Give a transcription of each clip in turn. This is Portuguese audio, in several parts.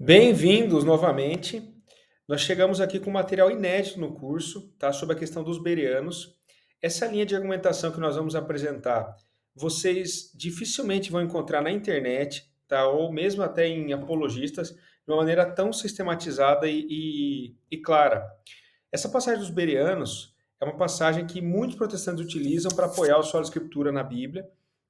Bem-vindos novamente. Nós chegamos aqui com material inédito no curso, tá? Sobre a questão dos bereanos. Essa linha de argumentação que nós vamos apresentar, vocês dificilmente vão encontrar na internet, tá? Ou mesmo até em apologistas, de uma maneira tão sistematizada e clara. Essa passagem dos bereanos é uma passagem que muitos protestantes utilizam para apoiar o solo escritura na Bíblia,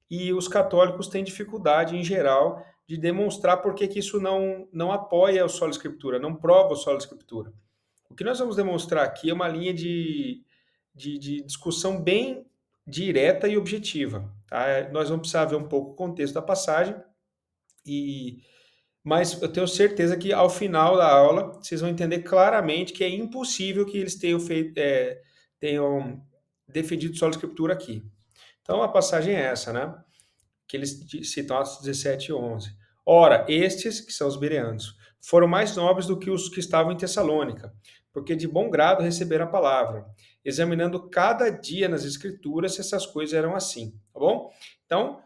e os católicos têm dificuldade, em geral, de demonstrar por que isso não apoia o solo escritura, não prova o solo escritura. O que nós vamos demonstrar aqui é uma linha de discussão bem direta e objetiva. Tá? Nós vamos precisar ver um pouco o contexto da passagem, mas eu tenho certeza que ao final da aula vocês vão entender claramente que é impossível que eles tenham defendido solo escritura aqui. Então a passagem é essa, né? Que eles citam Atos 17 e 11. Ora, estes, que são os bereanos, foram mais nobres do que os que estavam em Tessalônica, porque de bom grado receberam a palavra, examinando cada dia nas escrituras se essas coisas eram assim, tá bom? Então,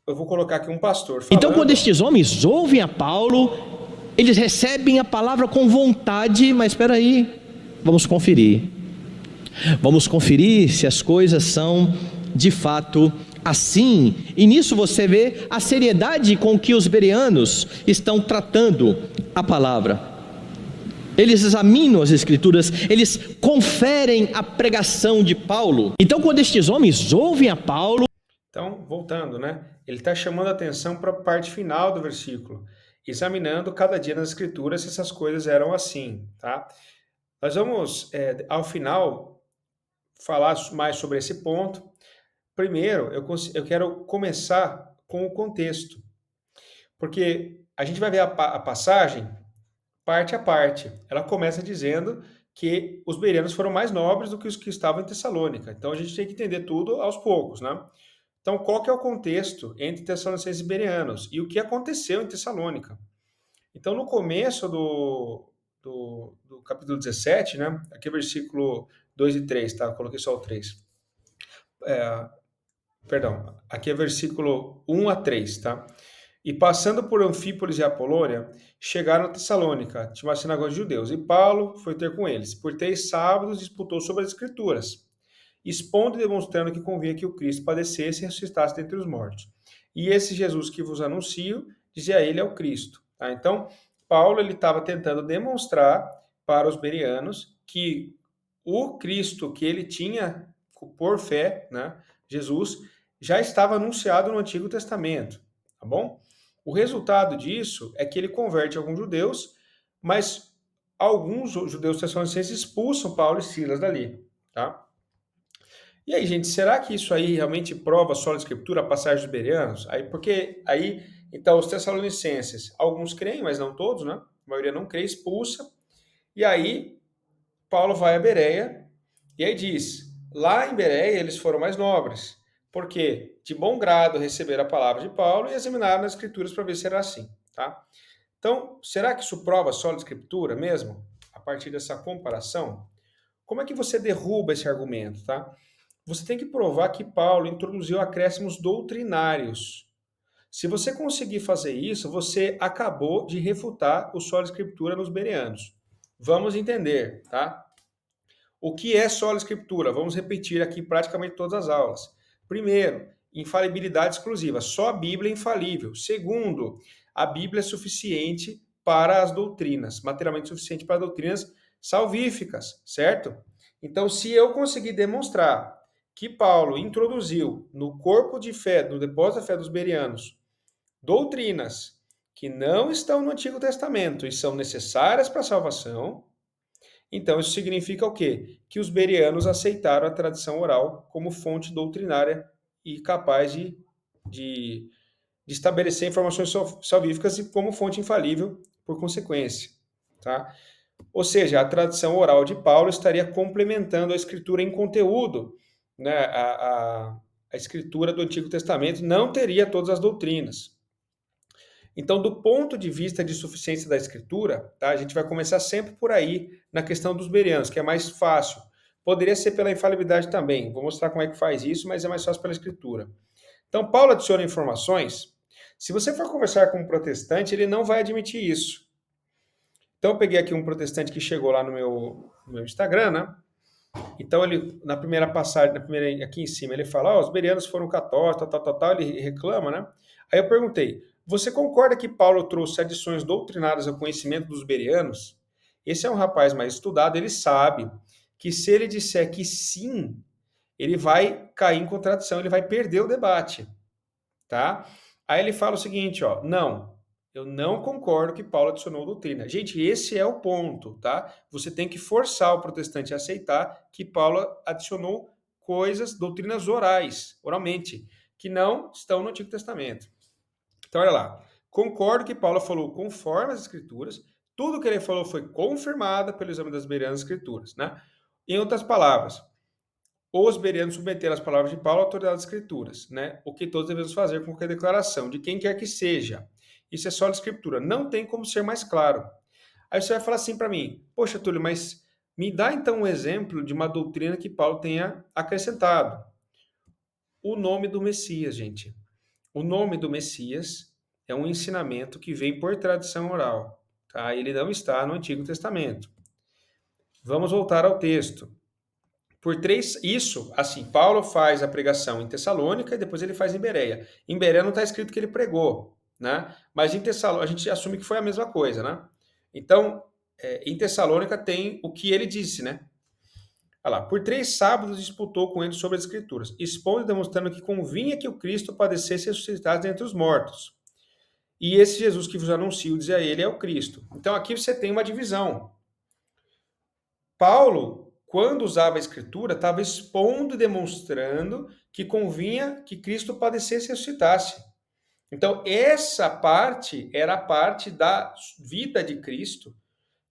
eu vou colocar aqui um pastor Então, quando falando. estes homens ouvem a Paulo, eles recebem a palavra com vontade, mas espera aí, vamos conferir. Vamos conferir se as coisas são de fato assim. E nisso você vê a seriedade com que os bereanos estão tratando a palavra. Eles examinam as escrituras, eles conferem a pregação de Paulo. Então, quando estes homens ouvem a Paulo, Então, voltando, né? Ele está chamando a atenção para a parte final do versículo, examinando cada dia nas escrituras se essas coisas eram assim, tá? Nós vamos, ao final, falar mais sobre esse ponto. Primeiro, eu quero começar com o contexto, porque a gente vai ver a passagem parte a parte. Ela começa dizendo que os bereanos foram mais nobres do que os que estavam em Tessalônica. Então a gente tem que entender tudo aos poucos, né? Então, qual que é o contexto entre Tessalonicenses e bereanos? E o que aconteceu em Tessalônica? Então, no começo do capítulo 17, né? Aqui é versículo 2 e 3, tá? Eu coloquei só o 3. Perdão, aqui é versículo 1 a 3, tá? E passando por Anfípolis e Apolônia, chegaram a Tessalônica, tinha uma sinagoga de judeus, e Paulo foi ter com eles. Por 3 sábados disputou sobre as escrituras, expondo e demonstrando que convinha que o Cristo padecesse e ressuscitasse dentre os mortos. E esse Jesus que vos anuncio, dizia ele, é o Cristo. Tá? Então, Paulo ele estava tentando demonstrar para os bereanos que o Cristo que ele tinha por fé, né, Jesus, já estava anunciado no Antigo Testamento, tá bom? O resultado disso é que ele converte alguns judeus, mas alguns judeus tessalonicenses expulsam Paulo e Silas dali, tá? E aí, gente, será que isso aí realmente prova só a escritura, a passagem dos bereanos? Então, os tessalonicenses, alguns creem, mas não todos, né? A maioria não crê, expulsa. E aí, Paulo vai a Bereia, e aí diz, lá em Bereia eles foram mais nobres, porque de bom grado receberam a palavra de Paulo e examinaram as escrituras para ver se era assim, tá? Então, será que isso prova só a escritura mesmo? A partir dessa comparação? Como é que você derruba esse argumento, tá? Você tem que provar que Paulo introduziu acréscimos doutrinários. Se você conseguir fazer isso, você acabou de refutar o solo escritura nos bereanos. Vamos entender, tá? O que é sola escritura? Vamos repetir aqui praticamente todas as aulas. Primeiro, infalibilidade exclusiva. Só a Bíblia é infalível. Segundo, a Bíblia é suficiente para as doutrinas, materialmente suficiente para doutrinas salvíficas, certo? Então, se eu conseguir demonstrar que Paulo introduziu no corpo de fé, no depósito da fé dos bereanos, doutrinas que não estão no Antigo Testamento e são necessárias para a salvação, então, isso significa o quê? Que os bereanos aceitaram a tradição oral como fonte doutrinária e capaz de, de estabelecer informações salvíficas e como fonte infalível por consequência. Tá? Ou seja, a tradição oral de Paulo estaria complementando a escritura em conteúdo. Né? A escritura do Antigo Testamento não teria todas as doutrinas. Então, do ponto de vista de suficiência da escritura, tá, a gente vai começar sempre por aí, na questão dos bereanos, que é mais fácil. Poderia ser pela infalibilidade também, vou mostrar como é que faz isso, mas é mais fácil pela escritura. Então, Paulo adiciona informações. Se você for conversar com um protestante, ele não vai admitir isso. Então eu peguei aqui um protestante que chegou lá no meu Instagram, né? Então ele, na primeira passagem, aqui em cima, ele fala, os bereanos foram católicos, tal, tal, tal, tal, ele reclama, né? Aí eu perguntei, você concorda que Paulo trouxe adições doutrinárias ao conhecimento dos bereanos? Esse é um rapaz mais estudado, ele sabe que se ele disser que sim, ele vai cair em contradição, ele vai perder o debate, tá? Aí ele fala o seguinte, ó, não, eu não concordo que Paulo adicionou doutrina. Gente, esse é o ponto, tá? Você tem que forçar o protestante a aceitar que Paulo adicionou coisas, doutrinas orais, oralmente, que não estão no Antigo Testamento. Então, olha lá. Concordo que Paulo falou conforme as Escrituras, tudo que ele falou foi confirmado pelo exame das beiranas Escrituras, né? Em outras palavras, os bereanos submeteram as palavras de Paulo à autoridade das Escrituras, né? O que todos devemos fazer com qualquer declaração, de quem quer que seja. Isso é só a Escritura, não tem como ser mais claro. Aí você vai falar assim para mim, poxa, Túlio, mas me dá então um exemplo de uma doutrina que Paulo tenha acrescentado. O nome do Messias, gente. O nome do Messias é um ensinamento que vem por tradição oral, tá? Ele não está no Antigo Testamento. Vamos voltar ao texto. Isso, assim, Paulo faz a pregação em Tessalônica e depois ele faz em Bereia. Em Bereia não está escrito que ele pregou, né? Mas em Tessalônica a gente assume que foi a mesma coisa, né? Então, em Tessalônica tem o que ele disse, né? Olha lá, por 3 sábados disputou com ele sobre as Escrituras, expondo e demonstrando que convinha que o Cristo padecesse e ressuscitasse dentre os mortos. E esse Jesus que vos anuncio, dizia ele, é o Cristo. Então aqui você tem uma divisão. Paulo, quando usava a Escritura, estava expondo e demonstrando que convinha que Cristo padecesse e ressuscitasse. Então, essa parte era a parte da vida de Cristo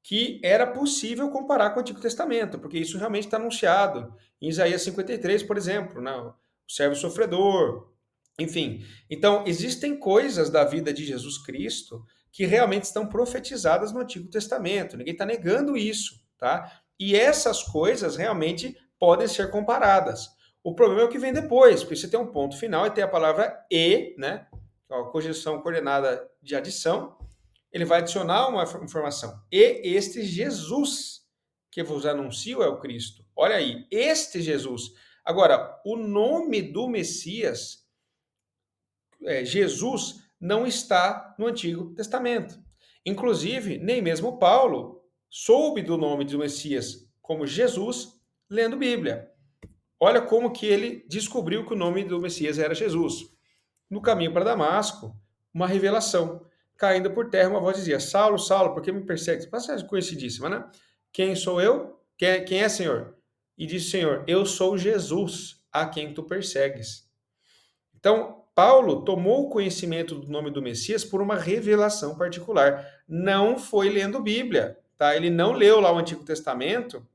que era possível comparar com o Antigo Testamento, porque isso realmente está anunciado em Isaías 53, por exemplo, né? O servo sofredor, enfim. Então, existem coisas da vida de Jesus Cristo que realmente estão profetizadas no Antigo Testamento. Ninguém está negando isso, tá? E essas coisas realmente podem ser comparadas. O problema é o que vem depois, porque você tem um ponto final e tem a palavra e, né? A conjunção coordenada de adição. Ele vai adicionar uma informação. E este Jesus que vos anuncio é o Cristo. Olha aí, este Jesus. Agora, o nome do Messias, Jesus, não está no Antigo Testamento. Inclusive, nem mesmo Paulo soube do nome do Messias como Jesus lendo Bíblia. Olha como que ele descobriu que o nome do Messias era Jesus. No caminho para Damasco, uma revelação. Caindo por terra, uma voz dizia, Saulo, Saulo, por que me persegues? Passagem conhecidíssima, né? Quem sou eu? Quem é, Senhor? E disse, Senhor, eu sou Jesus, a quem tu persegues. Então, Paulo tomou o conhecimento do nome do Messias por uma revelação particular. Não foi lendo Bíblia, tá? Ele não leu lá o Antigo Testamento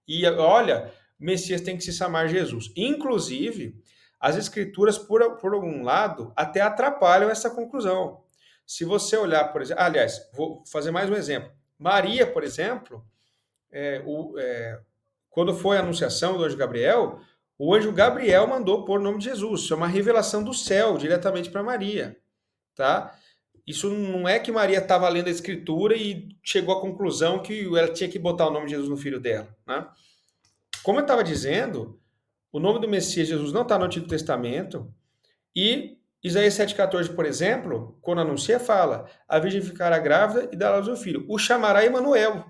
e, olha, Messias tem que se chamar Jesus. Inclusive, as escrituras, por algum lado, até atrapalham essa conclusão. Se você olhar, por exemplo... Aliás, vou fazer mais um exemplo. Maria, por exemplo, quando foi a anunciação do anjo Gabriel, o anjo Gabriel mandou pôr o nome de Jesus. Isso é uma revelação do céu, diretamente para Maria. Tá? Isso não é que Maria estava lendo a escritura e chegou à conclusão que ela tinha que botar o nome de Jesus no filho dela. Né? Como eu estava dizendo, o nome do Messias Jesus não está no Antigo Testamento e Isaías 7,14, por exemplo, quando anuncia, fala, a virgem ficará grávida e dará à luz um filho. O chamará Emanuel,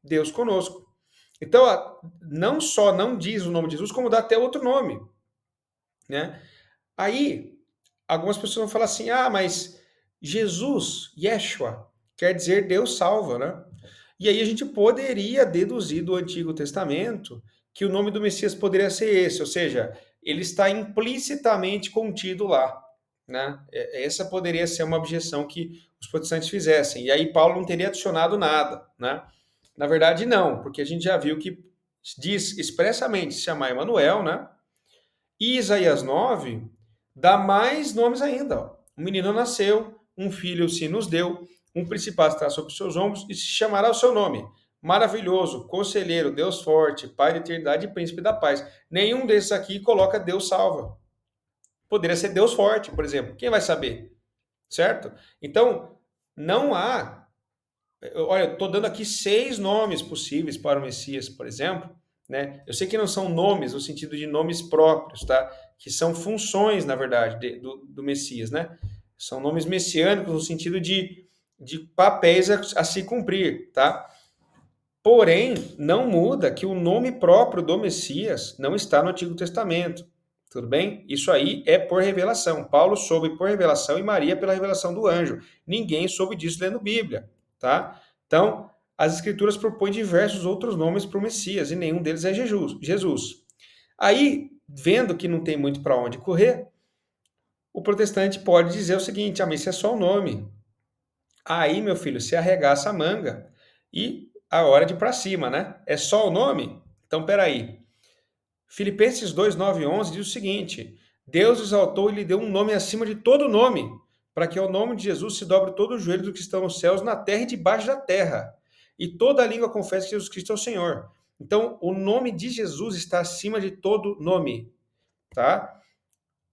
Deus conosco. Então, não só não diz o nome de Jesus, como dá até outro nome. Né? Aí, algumas pessoas vão falar assim, mas Jesus, Yeshua, quer dizer Deus salva, né? E aí a gente poderia deduzir do Antigo Testamento que o nome do Messias poderia ser esse, ou seja, ele está implicitamente contido lá. Né? Essa poderia ser uma objeção que os protestantes fizessem. E aí Paulo não teria adicionado nada. Né? Na verdade, não, porque a gente já viu que diz expressamente se chamar Emanuel, né? E Isaías 9 dá mais nomes ainda. Ó. Um menino nasceu, um filho se nos deu, um principado está sobre seus ombros e se chamará o seu nome. Maravilhoso, conselheiro, Deus forte, Pai da eternidade e príncipe da paz. Nenhum desses aqui coloca Deus salva. Poderia ser Deus forte, por exemplo. Quem vai saber? Certo? Então, não há Olha, eu estou dando aqui 6 nomes possíveis para o Messias, por exemplo, né? Eu sei que não são nomes no sentido de nomes próprios, tá? Que são funções, na verdade, do Messias, né? São nomes messiânicos no sentido de papéis a se cumprir, tá? Porém, não muda que o nome próprio do Messias não está no Antigo Testamento. Tudo bem? Isso aí é por revelação. Paulo soube por revelação e Maria pela revelação do anjo. Ninguém soube disso lendo Bíblia, tá? Então, as Escrituras propõem diversos outros nomes para o Messias e nenhum deles é Jesus. Aí, vendo que não tem muito para onde correr, o protestante pode dizer o seguinte: ah, mas isso é só o nome. Aí, meu filho, se arregaça a manga e a hora de ir para cima, né? É só o nome? Então, peraí. Filipenses 2, 9 e 11 diz o seguinte: Deus exaltou e lhe deu um nome acima de todo nome, para que ao nome de Jesus se dobre todo o joelho dos que estão nos céus, na terra e debaixo da terra, e toda a língua confesse que Jesus Cristo é o Senhor. Então, o nome de Jesus está acima de todo nome, tá?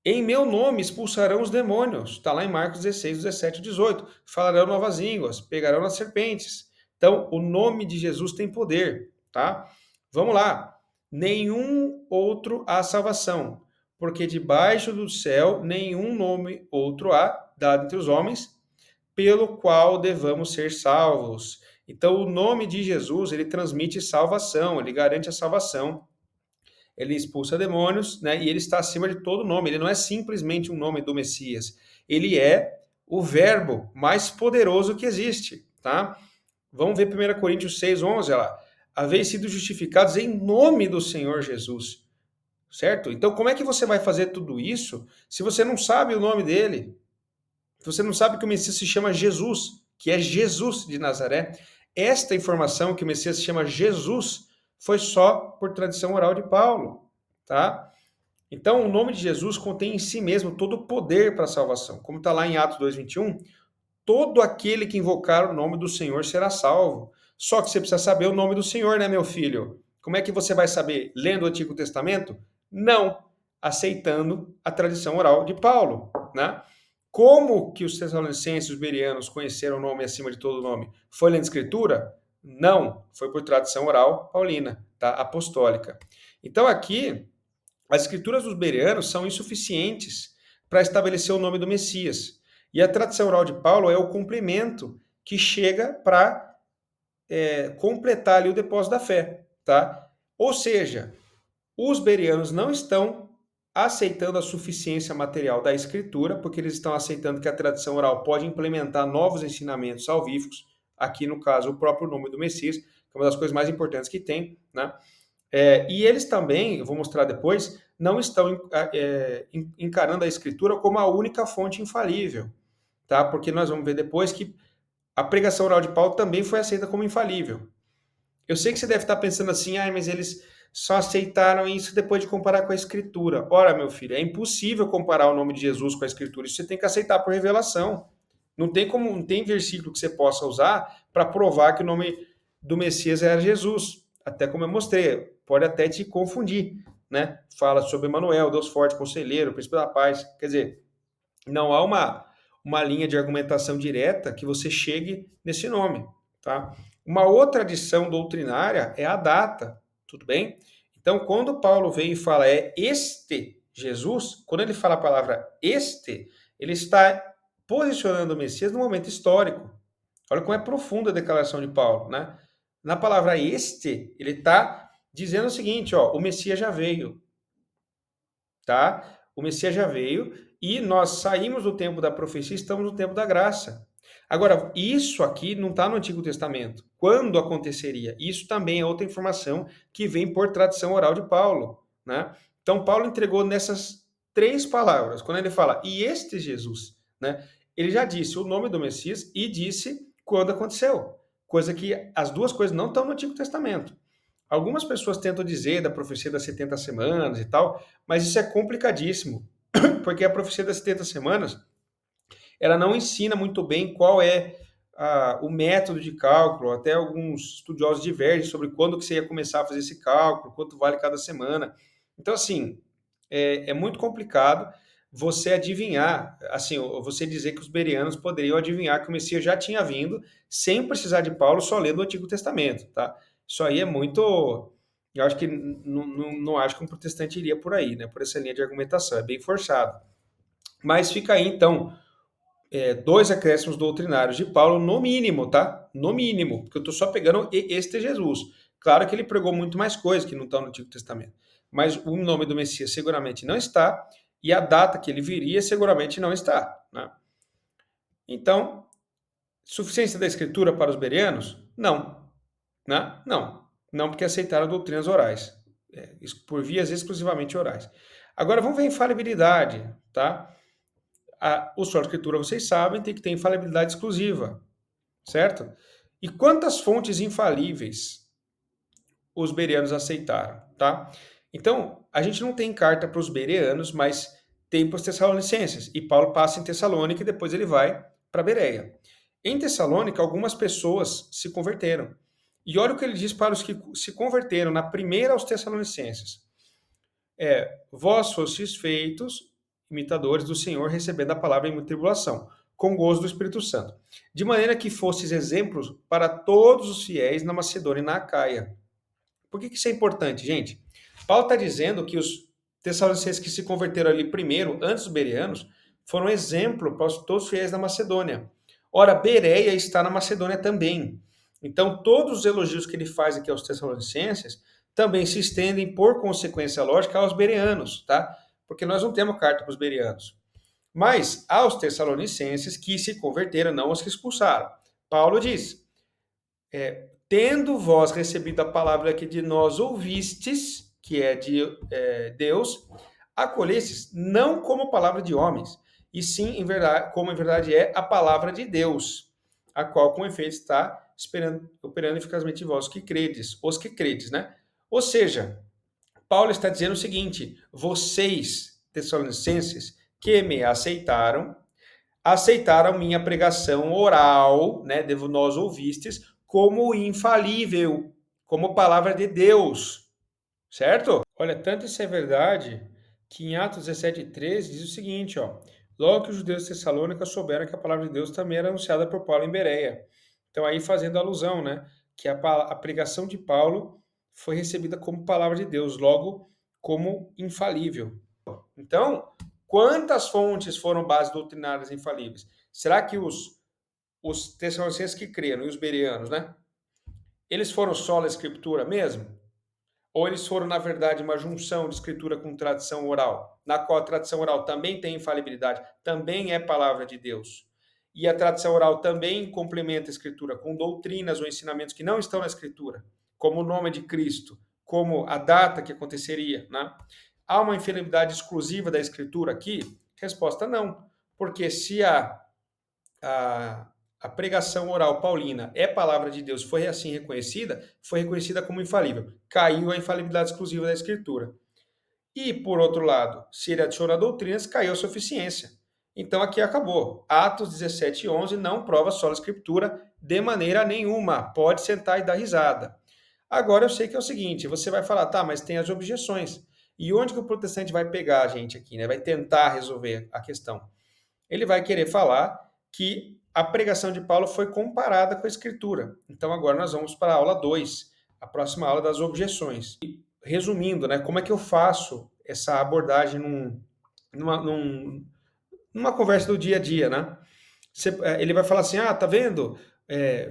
Em meu nome expulsarão os demônios. Está lá em Marcos 16, 17 e 18. Falarão novas línguas, pegarão nas serpentes. Então, o nome de Jesus tem poder, tá? Vamos lá. Nenhum outro há salvação, porque debaixo do céu nenhum nome outro há dado entre os homens, pelo qual devamos ser salvos. Então, o nome de Jesus, ele transmite salvação, ele garante a salvação, ele expulsa demônios, né? E ele está acima de todo nome. Ele não é simplesmente um nome do Messias. Ele é o verbo mais poderoso que existe, tá? Vamos ver 1 Coríntios 6, 11, olha lá. Haveis sido justificados em nome do Senhor Jesus, certo? Então, como é que você vai fazer tudo isso se você não sabe o nome dele? Se você não sabe que o Messias se chama Jesus, que é Jesus de Nazaré? Esta informação que o Messias se chama Jesus foi só por tradição oral de Paulo, tá? Então, o nome de Jesus contém em si mesmo todo o poder para a salvação. Como está lá em Atos 2:21, todo aquele que invocar o nome do Senhor será salvo. Só que você precisa saber o nome do Senhor, né, meu filho? Como é que você vai saber? Lendo o Antigo Testamento? Não, aceitando a tradição oral de Paulo, né? Como que os tessalonicenses e os bereanos conheceram o nome acima de todo nome? Foi lendo Escritura? Não, foi por tradição oral paulina, tá? Apostólica. Então aqui, as Escrituras dos bereanos são insuficientes para estabelecer o nome do Messias. E a tradição oral de Paulo é o complemento que chega para completar ali o depósito da fé, tá? Ou seja, os bereanos não estão aceitando a suficiência material da escritura, porque eles estão aceitando que a tradição oral pode implementar novos ensinamentos salvíficos, aqui no caso o próprio nome do Messias, que é uma das coisas mais importantes que tem, né? E eles também, eu vou mostrar depois, não estão encarando a escritura como a única fonte infalível, tá? Porque nós vamos ver depois que a pregação oral de Paulo também foi aceita como infalível. Eu sei que você deve estar pensando assim, mas eles só aceitaram isso depois de comparar com a Escritura. Ora, meu filho, é impossível comparar o nome de Jesus com a Escritura. Isso você tem que aceitar por revelação. Não tem versículo que você possa usar para provar que o nome do Messias era Jesus. Até como eu mostrei, pode até te confundir, né? Fala sobre Emanuel, Deus forte, conselheiro, príncipe da paz. Quer dizer, não há uma linha de argumentação direta que você chegue nesse nome, tá? Uma outra adição doutrinária é a data, tudo bem? Então, quando Paulo vem e fala este Jesus, quando ele fala a palavra este, ele está posicionando o Messias no momento histórico. Olha como é profunda a declaração de Paulo, né? Na palavra este, ele está dizendo o seguinte, ó, o Messias já veio, tá? O Messias já veio e nós saímos do tempo da profecia e estamos no tempo da graça. Agora, isso aqui não está no Antigo Testamento. Quando aconteceria? Isso também é outra informação que vem por tradição oral de Paulo, né? Então, Paulo entregou nessas 3 palavras. Quando ele fala, e este Jesus, né? Ele já disse o nome do Messias e disse quando aconteceu. Coisa que as duas coisas não estão no Antigo Testamento. Algumas pessoas tentam dizer da profecia das 70 semanas e tal, mas isso é complicadíssimo, porque a profecia das 70 semanas, ela não ensina muito bem qual é o método de cálculo, até alguns estudiosos divergem sobre quando que você ia começar a fazer esse cálculo, quanto vale cada semana. Então, assim, é muito complicado, você adivinhar, assim, você dizer que os bereanos poderiam adivinhar que o Messias já tinha vindo, sem precisar de Paulo, só lendo o Antigo Testamento, tá? Isso aí é muito... Eu acho que não acho que um protestante iria por aí, né? Por essa linha de argumentação, é bem forçado. Mas fica aí, então, 2 acréscimos doutrinários de Paulo, no mínimo, tá? No mínimo, porque eu estou só pegando este Jesus. Claro que ele pregou muito mais coisas que não estão no Antigo Testamento, mas o nome do Messias seguramente não está, e a data que ele viria seguramente não está, né? Então, suficiência da Escritura para os bereanos? Não, né? Não porque aceitaram doutrinas orais, por vias exclusivamente orais. Agora vamos ver a infalibilidade, tá? O solo escritura, vocês sabem, tem que ter infalibilidade exclusiva, certo? E quantas fontes infalíveis os bereanos aceitaram, tá? Então, a gente não tem carta para os bereanos, mas tem para os tessalonicenses. E Paulo passa em Tessalônica e depois ele vai para Bereia. Em Tessalônica, algumas pessoas se converteram. E olha o que ele diz para os que se converteram na primeira aos tessalonicenses. Vós fostes feitos imitadores do Senhor, recebendo a palavra em tribulação, com gozo do Espírito Santo. De maneira que fostes exemplos para todos os fiéis na Macedônia e na Acaia. Por que isso é importante, gente? Paulo está dizendo que os tessalonicenses que se converteram ali primeiro, antes dos bereanos, foram exemplo para todos os fiéis da Macedônia. Ora, Bereia está na Macedônia também. Então, todos os elogios que ele faz aqui aos tessalonicenses também se estendem, por consequência lógica, aos bereanos, tá? Porque nós não temos carta para os bereanos. Mas aos tessalonicenses que se converteram, não os que expulsaram. Paulo diz, tendo vós recebido a palavra que de nós ouvistes, que é de Deus, acolhestes não como palavra de homens, e sim, em verdade, como em verdade é a palavra de Deus, a qual com efeito está operando eficazmente em vós que credes, os que credes, né? Ou seja, Paulo está dizendo o seguinte, vocês, tessalonicenses, que me aceitaram minha pregação oral, né, de nós ouvistes, como infalível, como palavra de Deus, certo? Olha, tanto isso é verdade que em Atos 17:13 diz o seguinte, ó, logo que os judeus de Tessalônica souberam que a palavra de Deus também era anunciada por Paulo em Bereia. Então aí fazendo alusão, né, que a pregação de Paulo foi recebida como palavra de Deus, logo como infalível. Então, quantas fontes foram bases doutrinárias infalíveis? Será que os tessalonicenses que creram e os bereanos, né? Eles foram só a escritura mesmo? Ou eles foram, na verdade, uma junção de escritura com tradição oral, na qual a tradição oral também tem infalibilidade, também é palavra de Deus. E a tradição oral também complementa a escritura com doutrinas ou ensinamentos que não estão na escritura, como o nome de Cristo, como a data que aconteceria, né? Há uma infalibilidade exclusiva da escritura aqui? Resposta não, porque se a pregação oral paulina é palavra de Deus, foi assim reconhecida, foi reconhecida como infalível. Caiu a infalibilidade exclusiva da Escritura. E, por outro lado, se ele adiciona doutrinas, caiu a suficiência. Então aqui acabou. Atos 17:11 não prova só a Escritura de maneira nenhuma. Pode sentar e dar risada. Agora eu sei que é o seguinte, você vai falar, tá, mas tem as objeções. E onde que o protestante vai pegar a gente aqui, né? Vai tentar resolver a questão. Ele vai querer falar que a pregação de Paulo foi comparada com a Escritura. Então agora nós vamos para a aula 2, a próxima aula das objeções. E, resumindo, né, como é que eu faço essa abordagem numa conversa do dia a dia, né? Ele vai falar assim, tá vendo?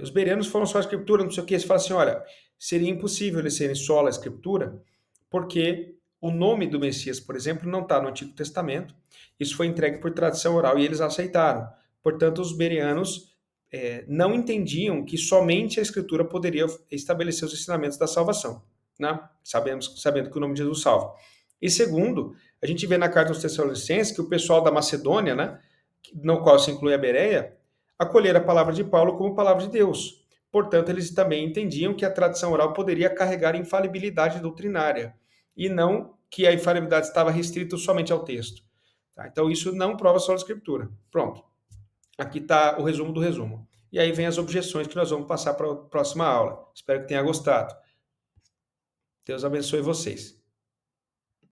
Os bereanos foram só a Escritura, não sei o que. Você fala assim, olha, seria impossível eles serem só a Escritura, porque o nome do Messias, por exemplo, não está no Antigo Testamento. Isso foi entregue por tradição oral e eles aceitaram. Portanto, os bereanos não entendiam que somente a Escritura poderia estabelecer os ensinamentos da salvação, né? Sabendo que o nome de Jesus salva. E segundo, a gente vê na carta aos Tessalonicenses que o pessoal da Macedônia, né, no qual se inclui a Bereia, acolheram a palavra de Paulo como palavra de Deus. Portanto, eles também entendiam que a tradição oral poderia carregar infalibilidade doutrinária e não que a infalibilidade estava restrita somente ao texto. Tá? Então, isso não prova só a Escritura. Pronto. Aqui está o resumo do resumo. E aí vem as objeções que nós vamos passar para a próxima aula. Espero que tenha gostado. Deus abençoe vocês.